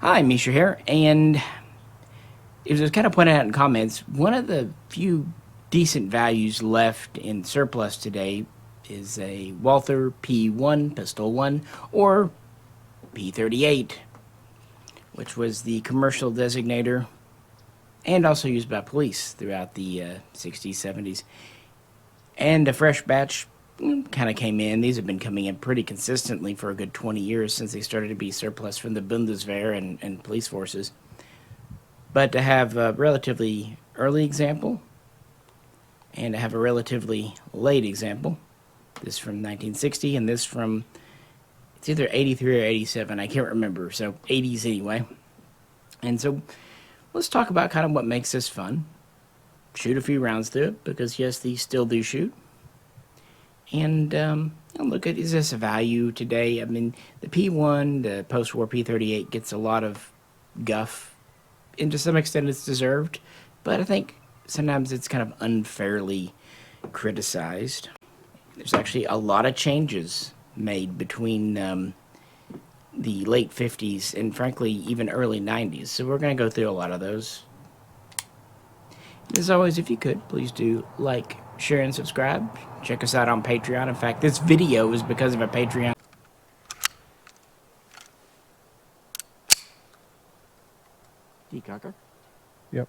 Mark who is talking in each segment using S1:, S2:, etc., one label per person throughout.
S1: Hi, Misha here, and it was kind of pointed out in comments, one of the few decent values left in surplus today is a Walther P1, Pistol 1, or P38, which was the commercial designator and also used by police throughout the 60s, 70s. And a fresh batch kind of came in. These have been coming in pretty consistently for a good 20 years since they started to be surplus from the Bundeswehr and police forces. But to have a relatively early example and to have a relatively late example, this from 1960 and this from, it's either 83 or 87, I can't remember, so 80s anyway. And so let's talk about kind of what makes this fun. Shoot a few rounds through it, because yes, these still do shoot. And look at, is this a value today? I mean, the P1, the post-war P38 gets a lot of guff, and to some extent it's deserved, but I think sometimes it's kind of unfairly criticized. There's actually a lot of changes made between the late 50s and frankly even early 90s, so we're going to go through a lot of those. As always, if you could, please do like, share, and subscribe. Check us out on Patreon. In fact, this video is because of a Patreon. Decocker?
S2: Yep.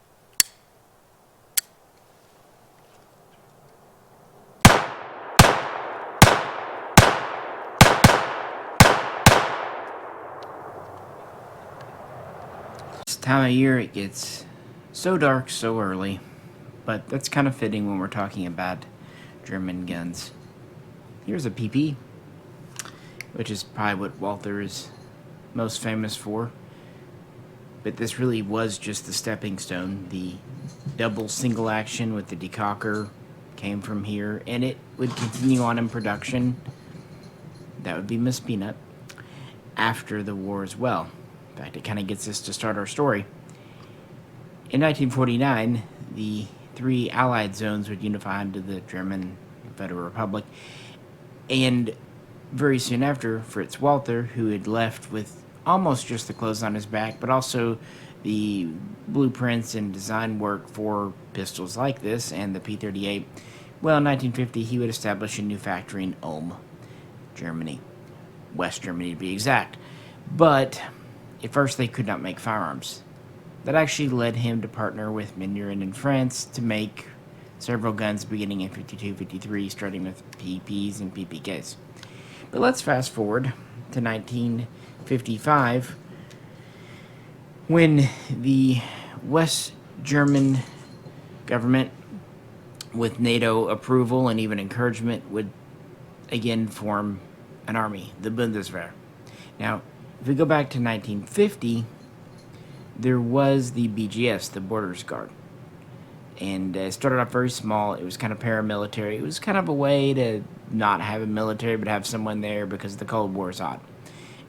S1: This time of year it gets so dark so early, but that's kind of fitting when we're talking about German guns. Here's a PP, which is probably what Walther is most famous for. But this really was just the stepping stone. The double single action with the decocker came from here, and it would continue on in production. That would be Miss Peanut after the war as well. In fact, it kind of gets us to start our story. In 1949, the three Allied zones would unify into the German Federal Republic, and very soon after, Fritz Walther, who had left with almost just the clothes on his back, but also the blueprints and design work for pistols like this and the P38. Well, in 1950, he would establish a new factory in Ulm, Germany. West Germany, to be exact. But at first, they could not make firearms. That actually led him to partner with Herein in France to make several guns beginning in 52, 53, starting with PPs and PPKs. But let's fast forward to 1955, when the West German government, with NATO approval and even encouragement, would again form an army, the Bundeswehr. Now, if we go back to 1950, there was the BGS, the Borders Guard. And it started off very small. It was kind of paramilitary. It was kind of a way to not have a military, but have someone there because the Cold War is hot.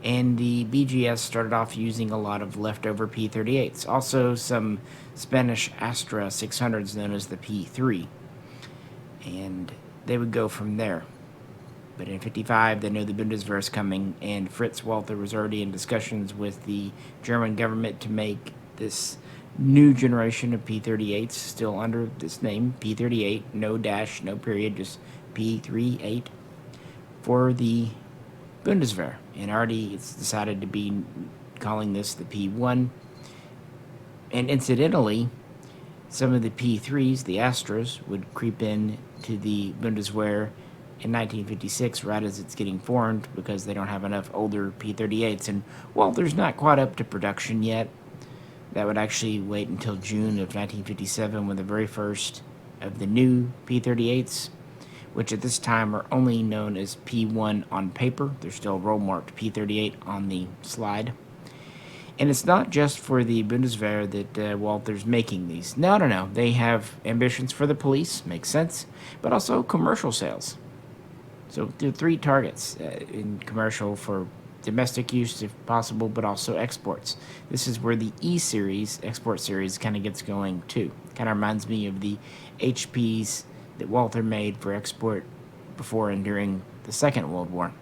S1: And the BGS started off using a lot of leftover P38s. Also some Spanish Astra 600s known as the P3. And they would go from there. But in 55, they knew the Bundeswehr is coming, and Fritz Walther was already in discussions with the German government to make this new generation of P38s, still under this name, P38, no dash, no period, just P38, for the Bundeswehr. And already it's decided to be calling this the P1. And incidentally, some of the P3s, the Astras, would creep in to the Bundeswehr in 1956, right as it's getting formed, because they don't have enough older P38s. And Walther's not quite up to production yet. That would actually wait until June of 1957 when the very first of the new P38s, which at this time are only known as P1 on paper. They're still roll marked P38 on the slide. And it's not just for the Bundeswehr that Walther's making these. No. They have ambitions for the police, makes sense, but also commercial sales. So there are three targets in commercial: for domestic use if possible, but also exports. This is where the E-Series, export series, kind of gets going too. Kind of reminds me of the HPs that Walther made for export before and during the Second World War.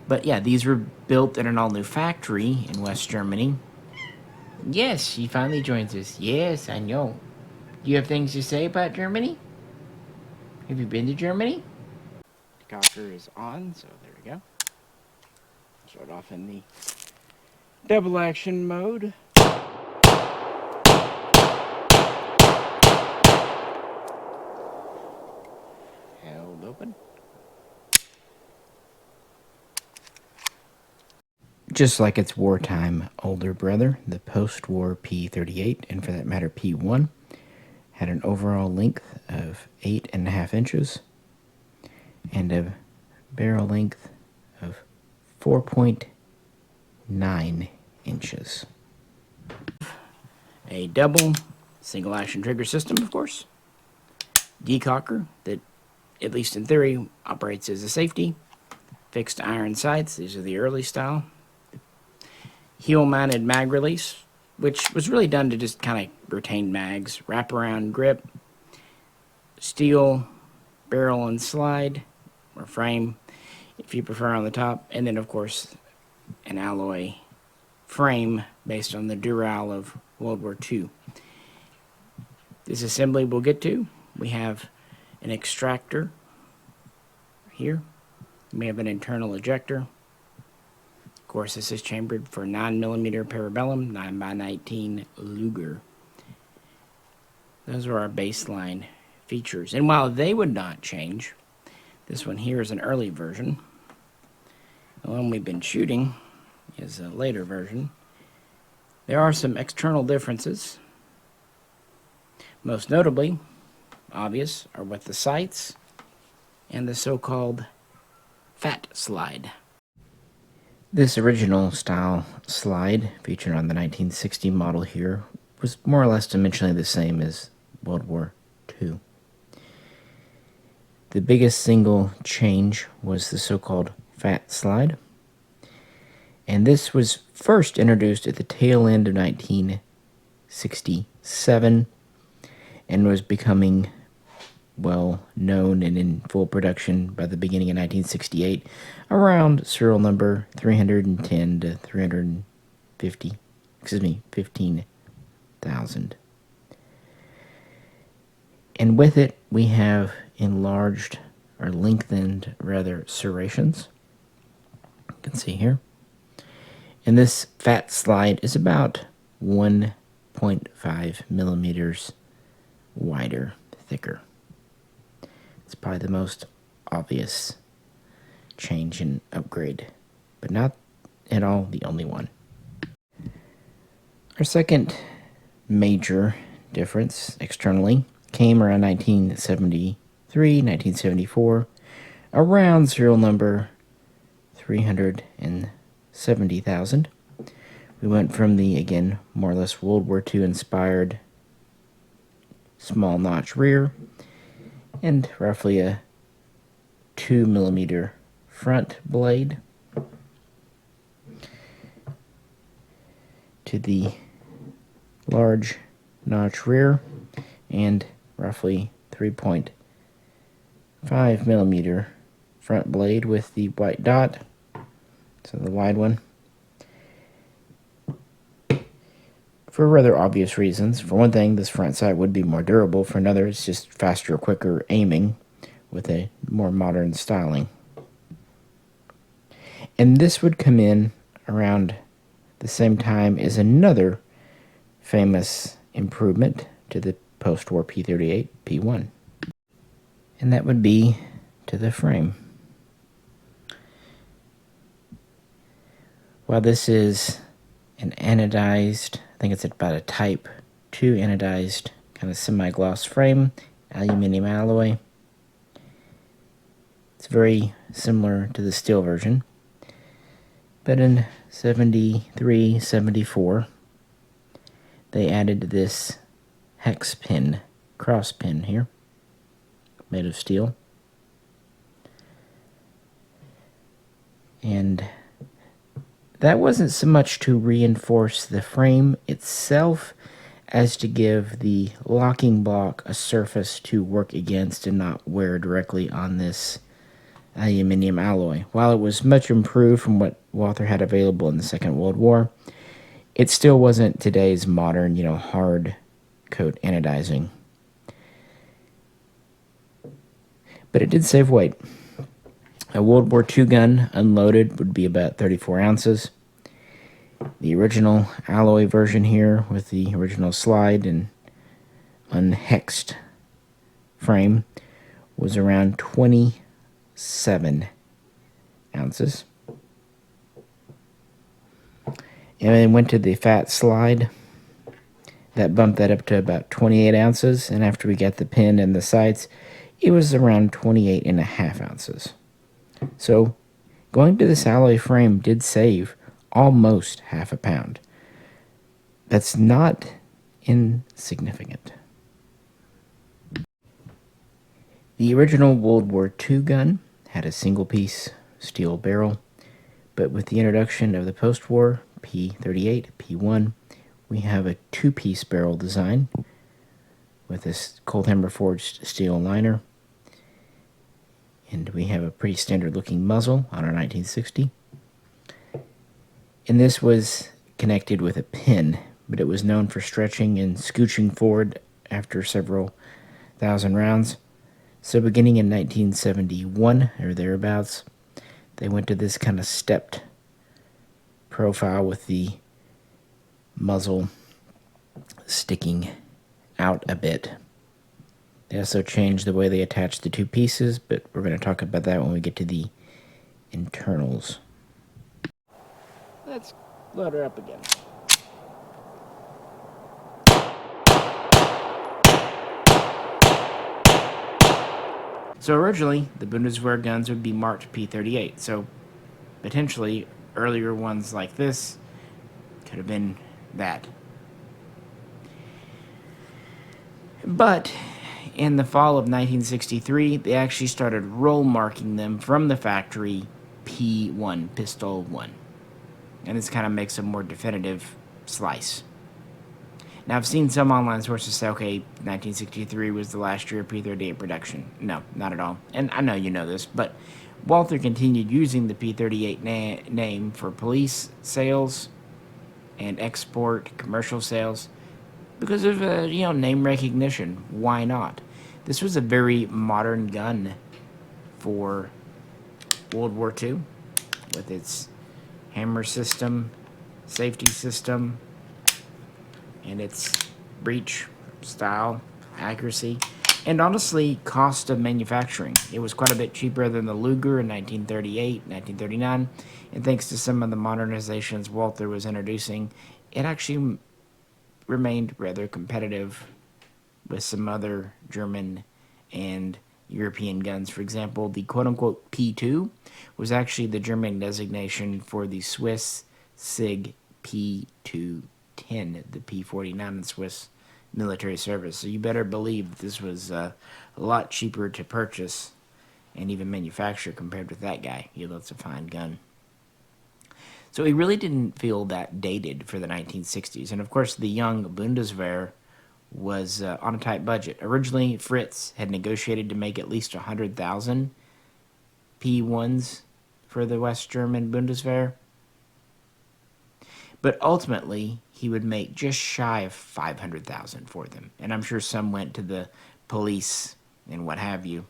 S1: But yeah, these were built in an all-new factory in West Germany. Yes, she finally joins us. Yes, I know. Do you have things to say about Germany? Have you been to Germany? Cocker is on, so there we go. Start off in the double action mode. Held open. Just like its wartime older brother, the post-war P38, and for that matter P1, had an overall length of 8.5 inches and a barrel length of 4.9 inches. A double single action trigger system, of course. Decocker that, at least in theory, operates as a safety. Fixed iron sights, these are the early style. Heel mounted mag release, which was really done to just kind of retain mags. Wraparound grip. Steel barrel and slide, or frame, if you prefer, on the top. And then, of course, an alloy frame based on the Dural of World War II. Disassembly we'll get to. We have an extractor here. We have an internal ejector. Of course, this is chambered for 9mm Parabellum, 9x19 Luger. Those are our baseline features. And while they would not change, this one here is an early version. The one we've been shooting is a later version. There are some external differences. Most notably, obvious, are with the sights and the so-called fat slide. This original style slide, featured on the 1960 model here, was more or less dimensionally the same as World War II. The biggest single change was the so-called fat slide, and this was first introduced at the tail end of 1967 and was becoming well known and in full production by the beginning of 1968, around serial number 310 to 15,000. And with it, we have enlarged, or lengthened, rather, serrations. You can see here. And this fat slide is about 1.5 millimeters wider, thicker. It's probably the most obvious change and upgrade, but not at all the only one. Our second major difference externally came around 1973, 1974, around serial number 370,000. We went from the, again, more or less World War II inspired small notch rear and roughly a 2mm front blade to the large notch rear and roughly 3.5mm front blade with the white dot, so the wide one, for rather obvious reasons. For one thing, this front sight would be more durable. For another, it's just faster, quicker aiming with a more modern styling. And this would come in around the same time as another famous improvement to the post-war P38, P1. And that would be to the frame. While this is an anodized, I think it's about a type 2 anodized kind of semi-gloss frame, aluminum alloy. It's very similar to the steel version. But in 73, 74, they added this hex pin, cross pin here, made of steel. And that wasn't so much to reinforce the frame itself as to give the locking block a surface to work against and not wear directly on this aluminum alloy. While it was much improved from what Walther had available in the Second World War, it still wasn't today's modern, hard coat anodizing. But it did save weight. A World War II gun, unloaded, would be about 34 ounces. The original alloy version here, with the original slide and unhexed frame, was around 27 ounces. And then went to the fat slide. That bumped that up to about 28 ounces. And after we got the pin and the sights, it was around 28.5 ounces. So going to this alloy frame did save almost half a pound. That's not insignificant. The original World War II gun had a single-piece steel barrel, but with the introduction of the post-war P38, P1, we have a two-piece barrel design with this cold hammer forged steel liner, and we have a pretty standard-looking muzzle on our 1960. And this was connected with a pin, but it was known for stretching and scooching forward after several thousand rounds. So beginning in 1971, or thereabouts, they went to this kind of stepped profile with the muzzle sticking out a bit. They also changed the way they attached the two pieces, but we're going to talk about that when we get to the internals. Let's load her up again. So originally, the Bundeswehr guns would be marked P38, so potentially earlier ones like this could have been that. But in the fall of 1963, they actually started roll marking them from the factory P1, Pistol 1. And this kind of makes a more definitive slice. Now, I've seen some online sources say, okay, 1963 was the last year of P38 production. No, not at all. And I know you know this, but Walther continued using the P38 name for police sales and export commercial sales because of, name recognition. Why not? This was a very modern gun for World War II with its hammer system, safety system, and its breech style, accuracy, and honestly, cost of manufacturing. It was quite a bit cheaper than the Luger in 1938, 1939, and thanks to some of the modernizations Walther was introducing, it actually remained rather competitive with some other German and European guns. For example, the quote-unquote P2 was actually the German designation for the Swiss SIG P210, the P49 in Swiss military service. So you better believe this was a lot cheaper to purchase and even manufacture compared with that guy. That's a fine gun. So he really didn't feel that dated for the 1960s. And of course, the young Bundeswehr was on a tight budget. Originally, Fritz had negotiated to make at least 100,000 P1s for the West German Bundeswehr. But ultimately, he would make just shy of 500,000 for them. And I'm sure some went to the police and what have you.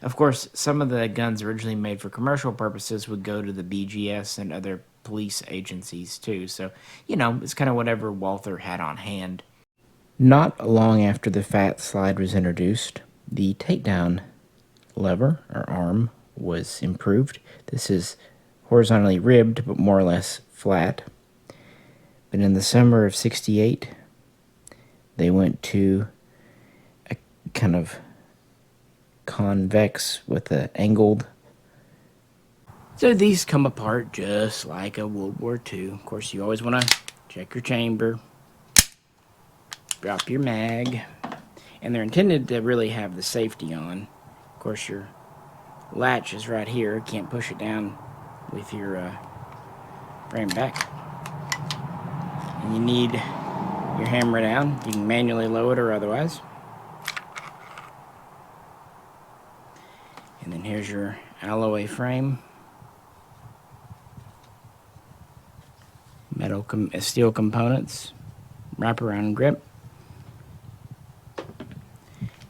S1: Of course, some of the guns originally made for commercial purposes would go to the BGS and other police agencies too. So, it's kind of whatever Walther had on hand. Not long after the fat slide was introduced, the takedown lever, or arm, was improved. This is horizontally ribbed, but more or less flat. But in the summer of '68, they went to a kind of convex with an angled. So these come apart just like a World War II. Of course, you always want to check your chamber, drop your mag, and they're intended to really have the safety on. Of course, your latch is right here. Can't push it down with your frame back. And you need your hammer down. You can manually lower it or otherwise. And then here's your alloy frame, steel components, wraparound grip.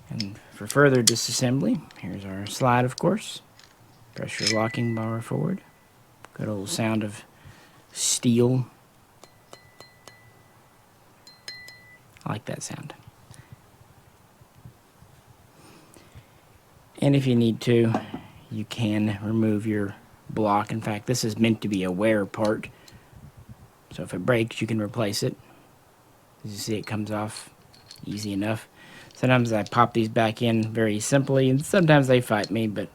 S1: And for further disassembly, here's our slide, of course. Press your locking bar forward. Good old sound of steel. I like that sound. And if you need to, you can remove your block. In fact, this is meant to be a wear part. So if it breaks, you can replace it. As you see, it comes off easy enough. Sometimes I pop these back in very simply, and sometimes they fight me, but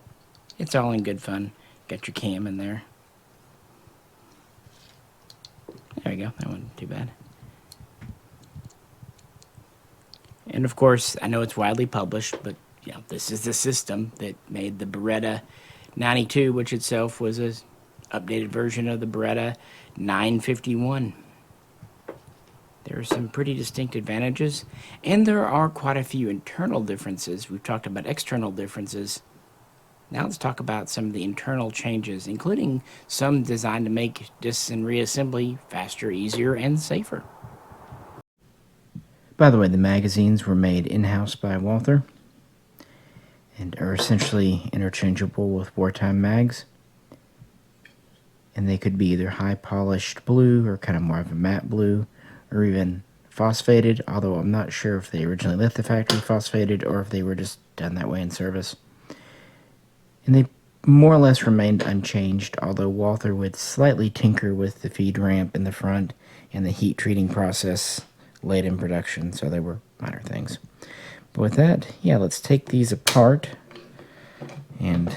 S1: it's all in good fun. Got your cam in there. There we go. That wasn't too bad. And of course, I know it's widely published, but you know, this is the system that made the Beretta 92, which itself was an updated version of the Beretta 951. There are some pretty distinct advantages, and there are quite a few internal differences. We've talked about external differences. Now let's talk about some of the internal changes, including some designed to make dis and reassembly faster, easier, and safer. By the way, the magazines were made in-house by Walther and are essentially interchangeable with wartime mags. And they could be either high-polished blue or kind of more of a matte blue, or even phosphated, although I'm not sure if they originally left the factory phosphated or if they were just done that way in service. And they more or less remained unchanged, although Walther would slightly tinker with the feed ramp in the front and the heat treating process late in production, so they were minor things. But with that, yeah, let's take these apart and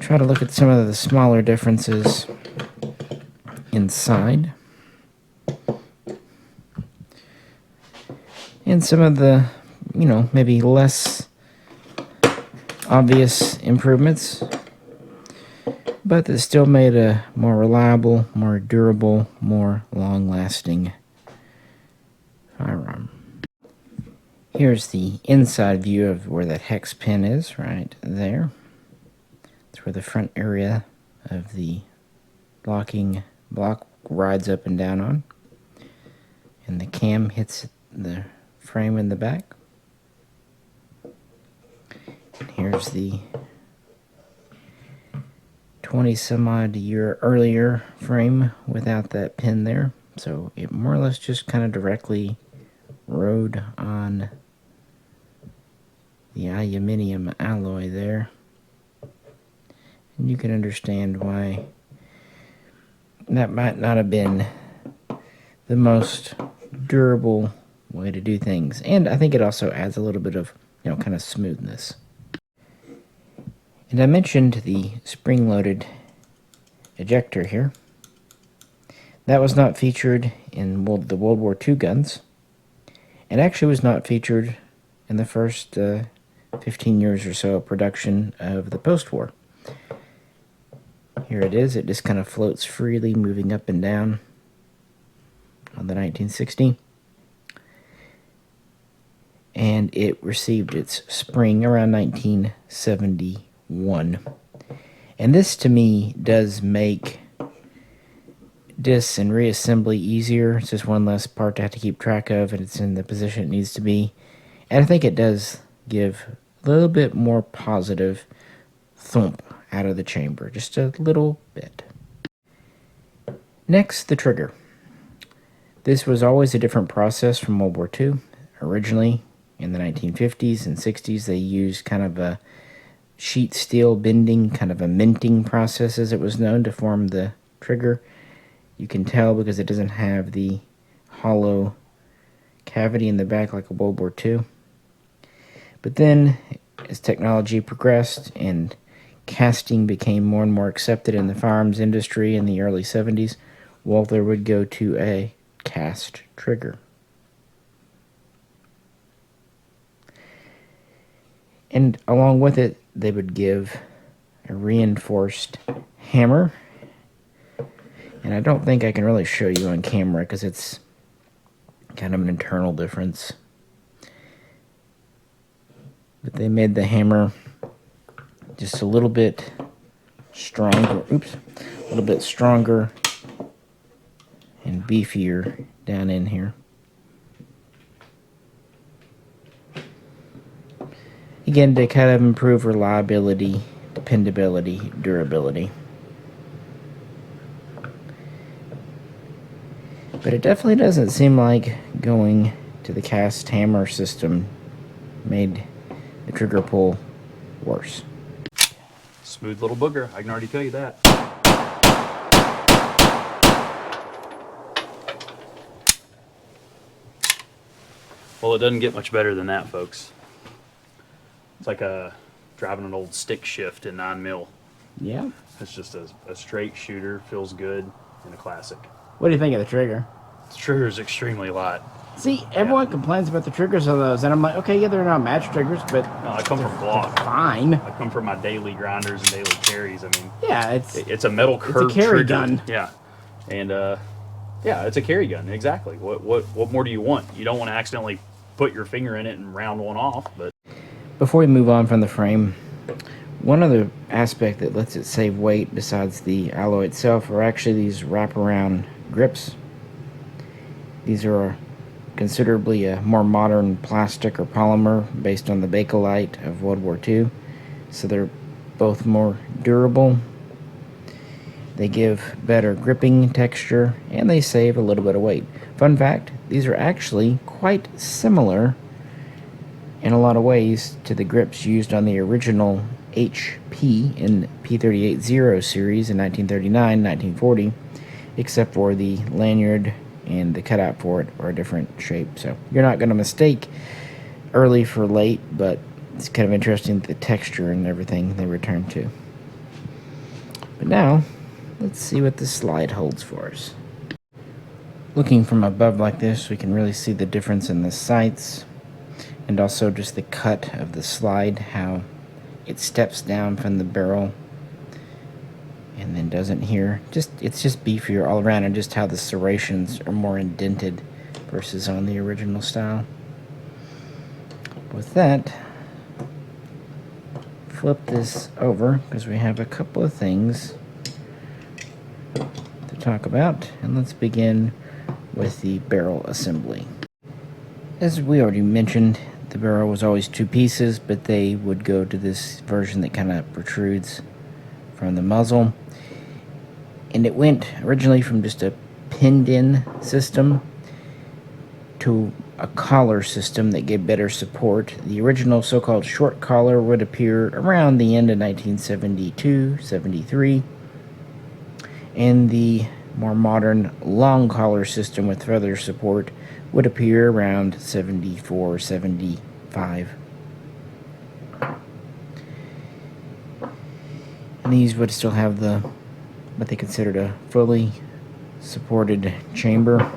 S1: try to look at some of the smaller differences inside. And some of the, you know, maybe less obvious improvements, but that still made a more reliable, more durable, more long-lasting firearm. Here's the inside view of where that hex pin is, right there. It's where the front area of the locking block rides up and down on. And the cam hits the frame in the back. And here's the 20 some odd year earlier frame without that pin there. So it more or less just kind of directly rode on the aluminum alloy there. And you can understand why that might not have been the most durable way to do things. And I think it also adds a little bit of, you know, kind of smoothness. And I mentioned the spring-loaded ejector here. That was not featured in the World War II guns. It actually was not featured in the first 15 years or so of production of the post-war. Here it is. It just kind of floats freely, moving up and down on the 1960. And it received its spring around 1971. And this, to me, does make dis and reassembly easier. It's just one less part to have to keep track of, and it's in the position it needs to be. And I think it does give a little bit more positive thump out of the chamber, just a little bit. Next, the trigger. This was always a different process from World War II. Originally, in the 1950s and 60s, they used kind of a sheet steel bending, kind of a minting process as it was known, to form the trigger. You can tell because it doesn't have the hollow cavity in the back like a World War II. But then, as technology progressed and casting became more and more accepted in the firearms industry in the early 70s, Walther would go to a cast trigger. And along with it, they would give a reinforced hammer. And I don't think I can really show you on camera because it's kind of an internal difference. But they made the hammer just a little bit stronger. Oops, a little bit stronger and beefier down in here. Again, to kind of improve reliability, dependability, durability. But it definitely doesn't seem like going to the cast hammer system made the trigger pull worse.
S2: Smooth little booger, I can already tell you that. Well, it doesn't get much better than that, folks. It's like driving an old stick shift in 9mm.
S1: Yeah.
S2: It's just a straight shooter, feels good, and a classic.
S1: What do you think of the trigger?
S2: The trigger is extremely light.
S1: See, everyone complains about the triggers of those, and I'm like, okay, yeah, they're not match triggers, but
S2: No, I come from block.
S1: fine.
S2: I come from my daily grinders and daily carries. I mean,
S1: Yeah,
S2: it's a metal curved
S1: carry
S2: trigger.
S1: gun.
S2: Yeah, and yeah, it's a carry gun. Exactly. What more do you want? You don't want to accidentally put your finger in it and round one off. But
S1: before we move on from the frame, one other aspect that lets it save weight besides the alloy itself are actually these wraparound grips. These are considerably a more modern plastic or polymer based on the Bakelite of World War II, so they're both more durable. They give better gripping texture, and they save a little bit of weight. Fun fact, these are actually quite similar in a lot of ways to the grips used on the original HP in P38 Zero series in 1939-1940, except for the lanyard and the cutout for it are a different shape. So you're not going to mistake early for late, but it's kind of interesting the texture and everything they return to. But now, let's see what the slide holds for us. Looking from above like this, we can really see the difference in the sights and also just the cut of the slide, how it steps down from the barrel and then doesn't here. It's just beefier all around, and just how the serrations are more indented versus on the original style. With that, flip this over because we have a couple of things to talk about, and let's begin with the barrel assembly. As we already mentioned, the barrel was always two pieces, but they would go to this version that kind of protrudes from the muzzle. And it went originally from just a pinned-in system to a collar system that gave better support. The original so-called short collar would appear around the end of 1972-73, and the more modern long collar system with further support would appear around 74-75. And these would still have what they considered a fully supported chamber,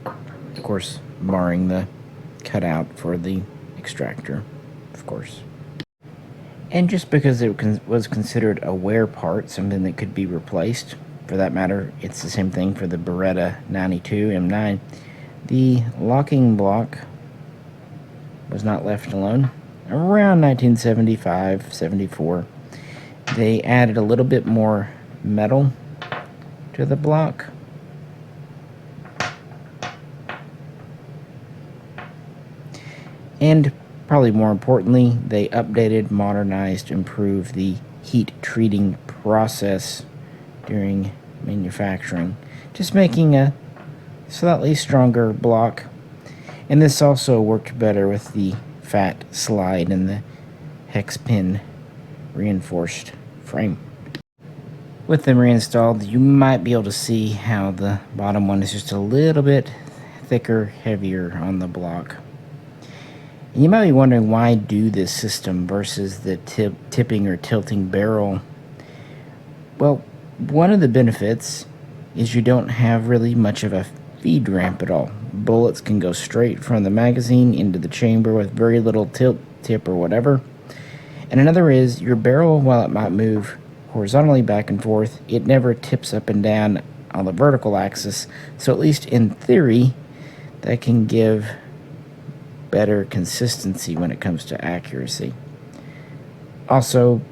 S1: of course barring the cutout for the extractor, of course. And just because it was considered a wear part, something that could be replaced, for that matter, it's the same thing for the Beretta 92 M9, the locking block was not left alone. Around 1975-74, they added a little bit more metal to the block. And probably more importantly, they updated, modernized, improved the heat treating process during manufacturing, just making a slightly stronger block. And this also worked better with the fat slide and the hex pin reinforced frame. With them reinstalled, you might be able to see how the bottom one is just a little bit thicker, heavier on the block. And you might be wondering, why do this system versus the tipping or tilting barrel? Well, one of the benefits is you don't have really much of a feed ramp at all. Bullets can go straight from the magazine into the chamber with very little tilt, tip, or whatever. And another is, your barrel, while it might move horizontally back and forth, it never tips up and down on the vertical axis. So at least in theory, that can give better consistency when it comes to accuracy. Also,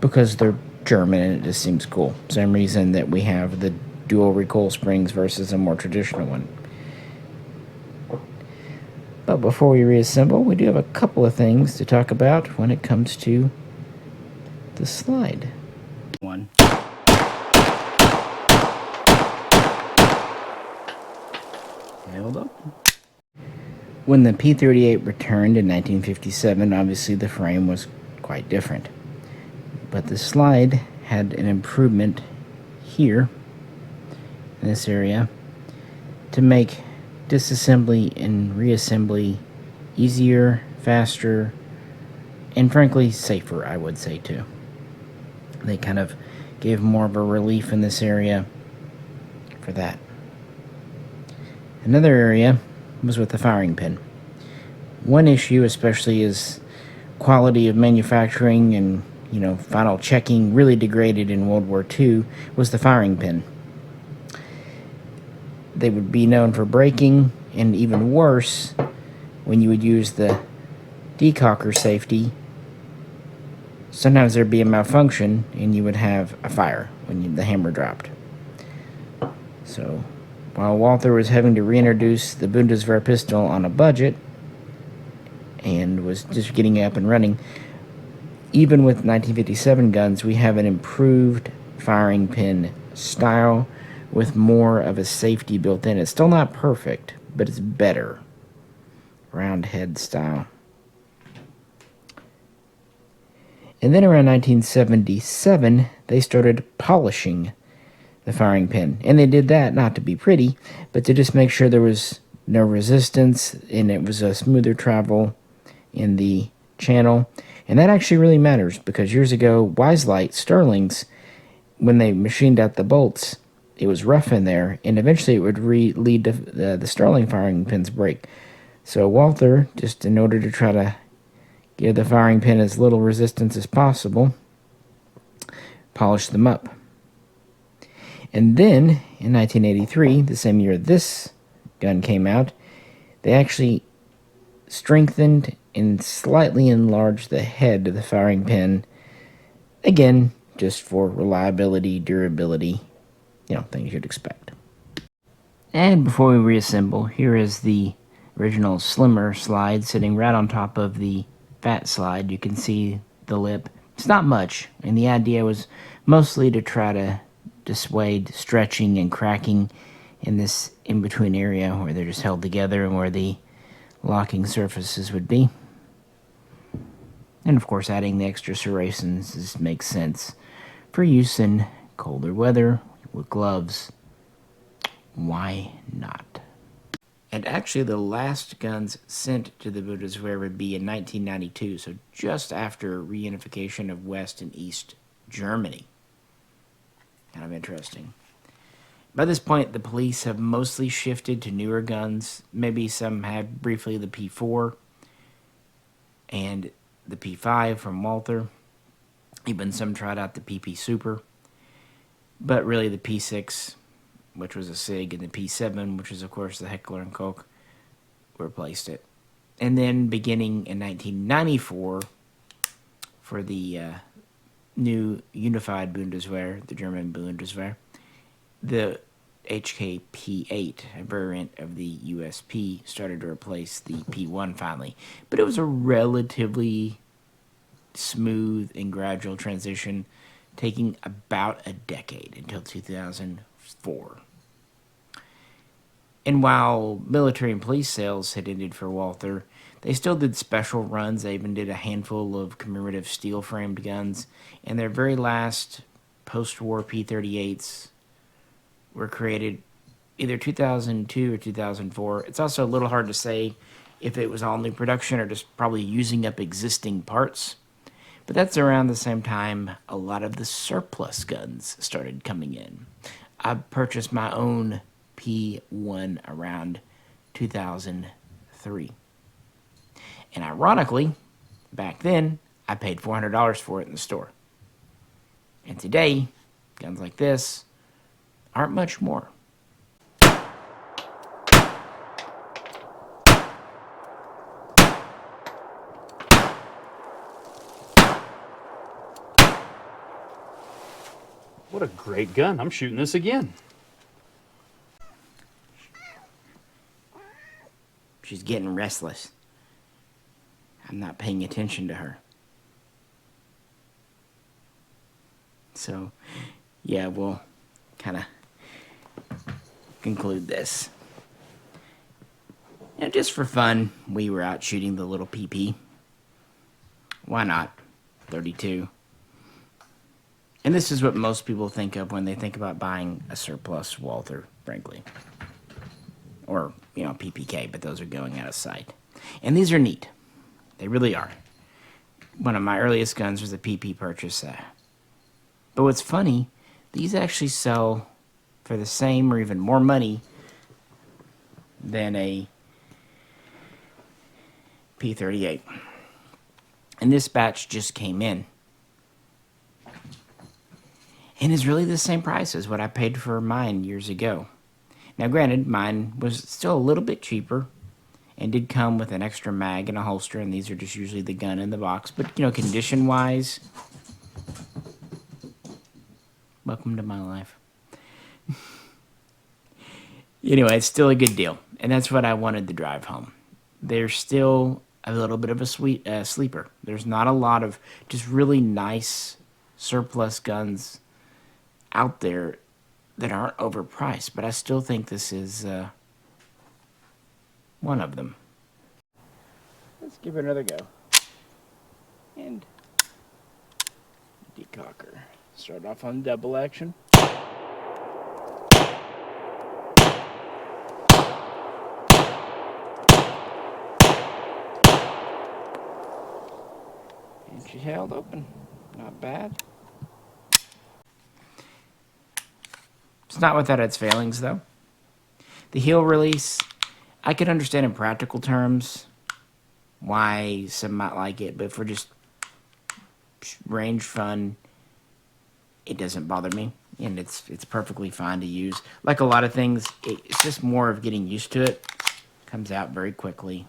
S1: because they're German and it just seems cool. Same reason that we have the dual recoil springs versus a more traditional one. But before we reassemble, we do have a couple of things to talk about when it comes to the slide.
S2: One. Nailed up.
S1: When the P38 returned in 1957, obviously the frame was quite different. But the slide had an improvement here, in this area, to make disassembly and reassembly easier, faster, and frankly safer, I would say too. They kind of gave more of a relief in this area for that. Another area was with the firing pin. One issue especially is quality of manufacturing and final checking really degraded in World War II was the firing pin. They would be known for breaking, and even worse, when you would use the decocker safety, sometimes there'd be a malfunction and you would have a fire when the hammer dropped. So, while Walther was having to reintroduce the Bundeswehr pistol on a budget and was just getting it up and running, even with 1957 guns, we have an improved firing pin style with more of a safety built in. It's still not perfect, but it's better. Round head style. And then around 1977, they started polishing the firing pin. And they did that not to be pretty, but to just make sure there was no resistance and it was a smoother travel in the channel. And that actually really matters because years ago, Wiselight Sterlings, when they machined out the bolts, it was rough in there, and eventually it would lead to the Sterling firing pins break. So Walther, just in order to try to give the firing pin as little resistance as possible, polished them up. And then, in 1983, the same year this gun came out, they actually strengthened and slightly enlarged the head of the firing pin. Again, just for reliability, durability, things you'd expect. And before we reassemble, here is the original slimmer slide sitting right on top of the fat slide. You can see the lip. It's not much, and the idea was mostly to try to dissuade stretching and cracking in this in-between area where they're just held together and where the locking surfaces would be. And of course, adding the extra serrations makes sense for use in colder weather with gloves. Why not? And actually, the last guns sent to the Bundeswehr would be in 1992, so just after reunification of West and East Germany. Kind of interesting. By this point, the police have mostly shifted to newer guns. Maybe some had briefly the P4 and the P5 from Walther. Even some tried out the PP Super. But really the P6, which was a SIG, and the P7, which is of course the Heckler & Koch, replaced it. And then beginning in 1994, for the new unified Bundeswehr, the German Bundeswehr, the HKP8, a variant of the USP, started to replace the P1 finally. But it was a relatively smooth and gradual transition, taking about a decade until 2004. And while military and police sales had ended for Walther, they still did special runs. They even did a handful of commemorative steel-framed guns. And their very last post-war P38s were created either 2002 or 2004. It's also a little hard to say if it was all new production or just probably using up existing parts. But that's around the same time a lot of the surplus guns started coming in. I purchased my own P1 around 2003. And ironically, back then, I paid $400 for it in the store. And today, guns like this aren't much more.
S2: What a great gun. I'm shooting this again.
S1: She's getting restless. I'm not paying attention to her. So, yeah, we'll kind of conclude this. And just for fun, we were out shooting the little PP. Why not? 32. And this is what most people think of when they think about buying a surplus Walther, frankly. Or, you know, PPK, but those are going out of sight. And these are neat. They really are. One of my earliest guns was a PP purchase. But what's funny, these actually sell for the same or even more money than a P38. And this batch just came in. And is really the same price as what I paid for mine years ago. Now granted, mine was still a little bit cheaper and did come with an extra mag and a holster, and these are just usually the gun in the box. But, you know, condition-wise, welcome to my life. Anyway, it's still a good deal, and that's what I wanted to drive home. There's still a little bit of a sleeper. There's not a lot of just really nice surplus guns out there that aren't overpriced, but I still think this is one of them. Let's give it another go. And decocker. Start off on double action. And she held open. Not bad. It's not without its failings, though. The heel release, I could understand in practical terms why some might like it, but for just range fun, it doesn't bother me, and it's perfectly fine to use. Like a lot of things, it's just more of getting used to it. Comes out very quickly.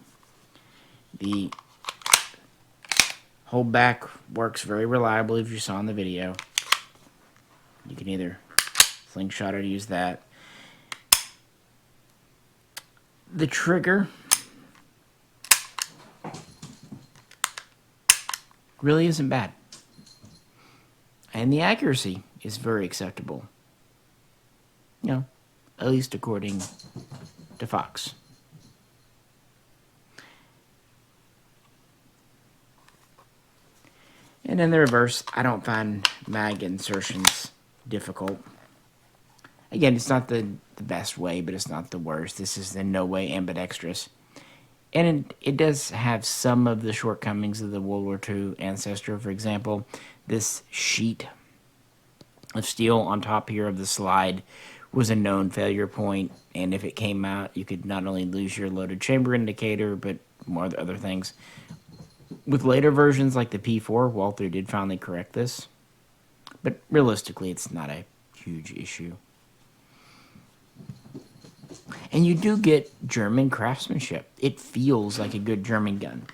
S1: The hold back works very reliably, if you saw in the video. You can either slingshot or use that. The trigger really isn't bad. And the accuracy is very acceptable. You know, at least according to Fox. And in the reverse, I don't find mag insertions difficult. Again, it's not the best way, but it's not the worst. This is in no way ambidextrous. And it does have some of the shortcomings of the World War II ancestor. For example, this sheet of steel on top here of the slide was a known failure point, and if it came out, you could not only lose your loaded chamber indicator, but more other things. With later versions like the P4, Walther did finally correct this, but realistically, it's not a huge issue. And you do get German craftsmanship. It feels like a good German gun.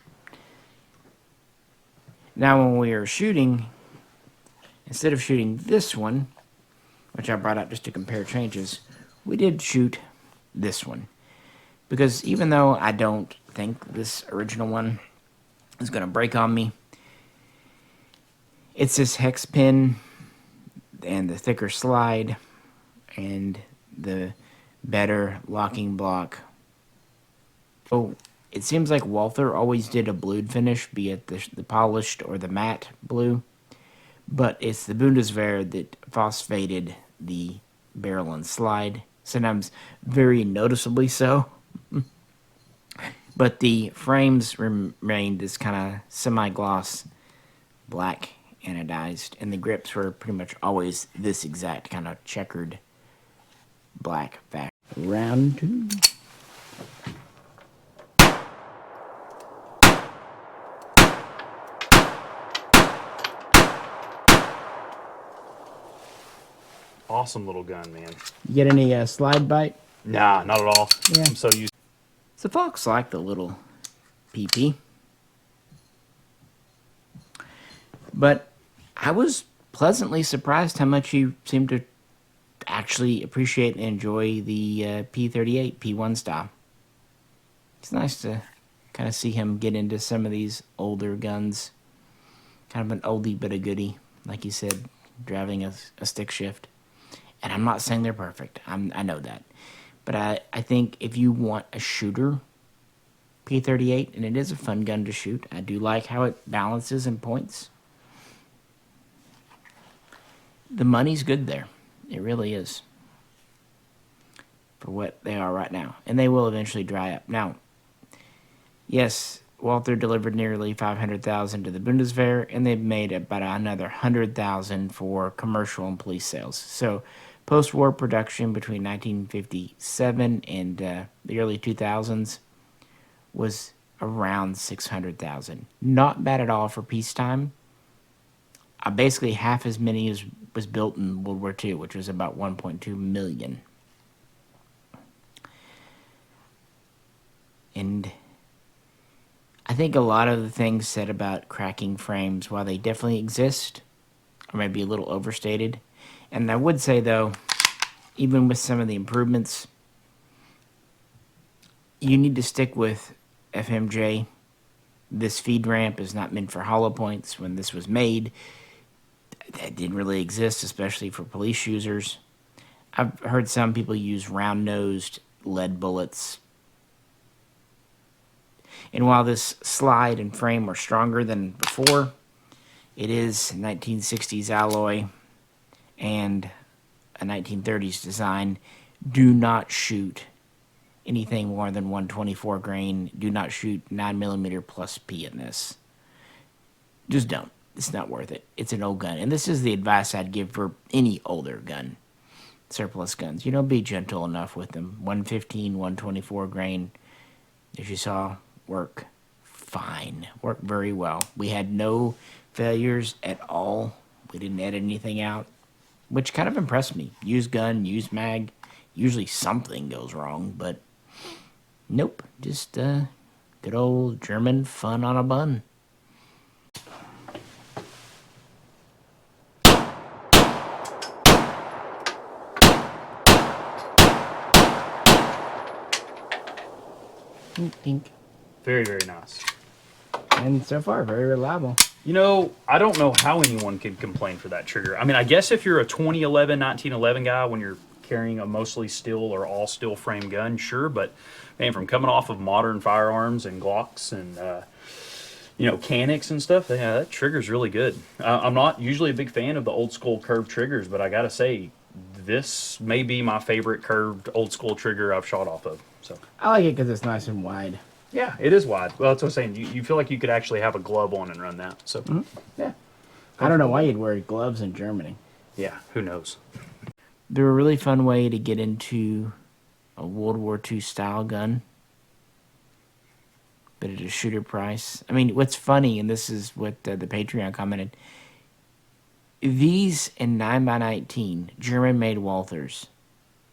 S1: Now, when we are shooting, instead of shooting this one, which I brought out just to compare changes, we did shoot this one. Because even though I don't think this original one is going to break on me, it's this hex pin and the thicker slide and the better locking block. Oh, it seems like Walther always did a blued finish, be it the polished or the matte blue, but it's the Bundeswehr that phosphated the barrel and slide, sometimes very noticeably so. But the frames remained this kind of semi-gloss black anodized, and the grips were pretty much always this exact kind of checkered black fashion. Round two.
S2: Awesome little gun, man.
S1: You get any slide bite?
S2: Nah, not at all.
S1: Yeah.
S2: I'm so used.
S1: So folks like the little PP. But I was pleasantly surprised how much you seem to actually appreciate and enjoy the P38 P1 style. It's nice to kind of see him get into some of these older guns. Kind of an oldie but a goodie, like you said, driving a stick shift. And I'm not saying they're perfect. I know that. But I think if you want a shooter P38, and it is a fun gun to shoot, I do like how it balances in points. The money's good there. It really is. For what they are right now. And they will eventually dry up. Now, yes, Walther delivered nearly 500,000 to the Bundeswehr, and they've made about another 100,000 for commercial and police sales. So, post-war production between 1957 and the early 2000s was around 600,000. Not bad at all for peacetime. Basically half as many as was built in World War II, which was about 1.2 million. And I think a lot of the things said about cracking frames, while they definitely exist, are maybe a little overstated. And I would say, though, even with some of the improvements, you need to stick with FMJ. This feed ramp is not meant for hollow points. When this was made, that didn't really exist, especially for police users. I've heard some people use round-nosed lead bullets. And while this slide and frame are stronger than before, it is 1960s alloy and a 1930s design. Do not shoot anything more than 124 grain. Do not shoot 9mm plus P in this. Just don't. It's not worth it. It's an old gun. And this is the advice I'd give for any older gun. Surplus guns. You know, be gentle enough with them. 115, 124 grain, as you saw, work fine. Work very well. We had no failures at all. We didn't edit anything out, which kind of impressed me. Used gun, used mag. Usually something goes wrong, but nope. Just good old German fun on a bun. Dink.
S2: Very, very nice.
S1: And so far, very reliable.
S2: You know, I don't know how anyone could complain for that trigger. I mean, I guess if you're a 2011, 1911 guy, when you're carrying a mostly steel or all steel frame gun, sure. But man, from coming off of modern firearms and Glocks and Canics and stuff, yeah, that trigger's really good. I'm not usually a big fan of the old school curved triggers, but I gotta say, this may be my favorite curved old school trigger I've shot off of. So
S1: I like it because it's nice and wide.
S2: yeah, it is wide. Well, that's what I'm saying. You feel like you could actually have a glove on and run that. So yeah,
S1: I don't know why you'd wear gloves in Germany.
S2: yeah, who knows?
S1: They're a really fun way to get into a World War II style gun, but at a shooter price. I mean, what's funny, and this is what the Patreon commented, these in 9x19 German-made Walthers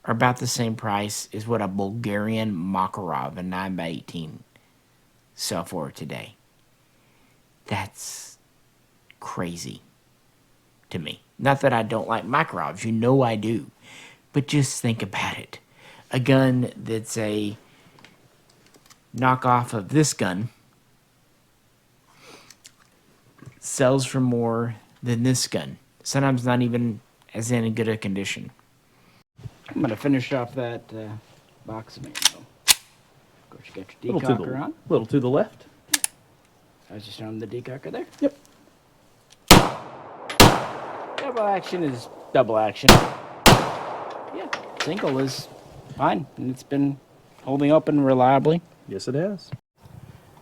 S1: are about the same price as what a Bulgarian Makarov in 9x18 sell for today. That's crazy to me. Not that I don't like Makarovs, you know I do. But just think about it. A gun that's a knockoff of this gun sells for more than this gun. Sometimes not even as in good a condition. I'm going to finish off that box of ammo. Of course, you got your decocker on.
S2: Little to the left.
S1: I was just showing the decocker there.
S2: Yep.
S1: Double action is double action. Yeah, single is fine, and it's been holding open reliably.
S2: Yes, it has.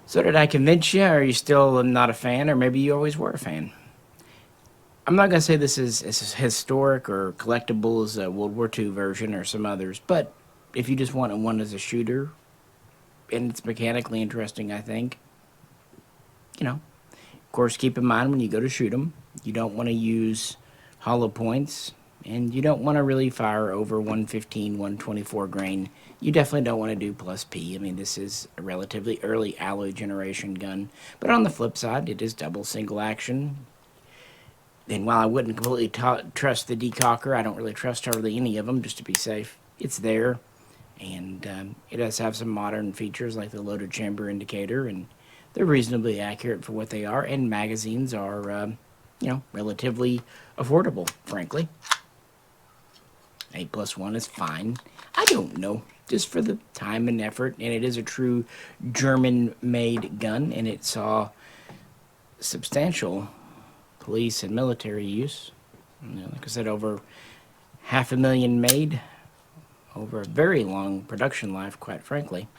S1: So did I convince you, or are you still not a fan, or maybe you always were a fan? I'm not going to say this is as historic or collectible as a World War II version or some others, but if you just wanted one as a shooter, and it's mechanically interesting, I think, of course, keep in mind when you go to shoot them, you don't want to use hollow points, and you don't want to really fire over 115, 124 grain. You definitely don't want to do plus P. I mean, this is a relatively early alloy generation gun, but on the flip side, it is double single action. And while I wouldn't completely trust the decocker, I don't really trust hardly any of them, just to be safe. It's there, and it does have some modern features like the loaded chamber indicator, and they're reasonably accurate for what they are, and magazines are, relatively affordable, frankly. 8+1 is fine. I don't know, just for the time and effort, and it is a true German-made gun, and it saw substantial police and military use. Like I said, over 500,000 made, over a very long production life, quite frankly.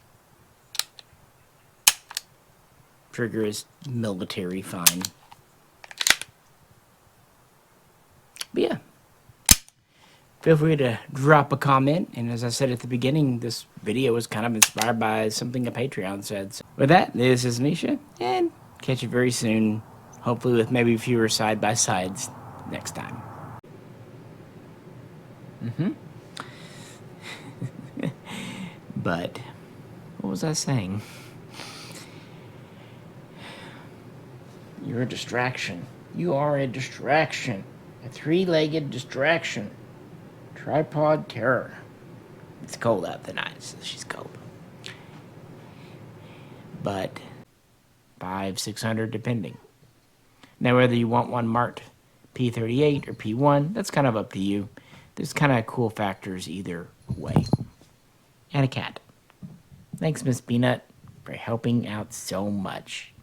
S1: Trigger is military fine. But yeah, feel free to drop a comment, and as I said at the beginning, this video was kind of inspired by something a Patreon said. So with that, this is Misha, and catch you very soon, hopefully with maybe fewer side-by-sides next time. But, what was I saying? You're a distraction. You are a distraction. A three-legged distraction. Tripod terror. It's cold out tonight, so she's cold. But 500-600 depending. Now whether you want one marked P38 or P1, that's kind of up to you. There's kind of cool factors either way. And a cat. Thanks, Miss Peanut, for helping out so much.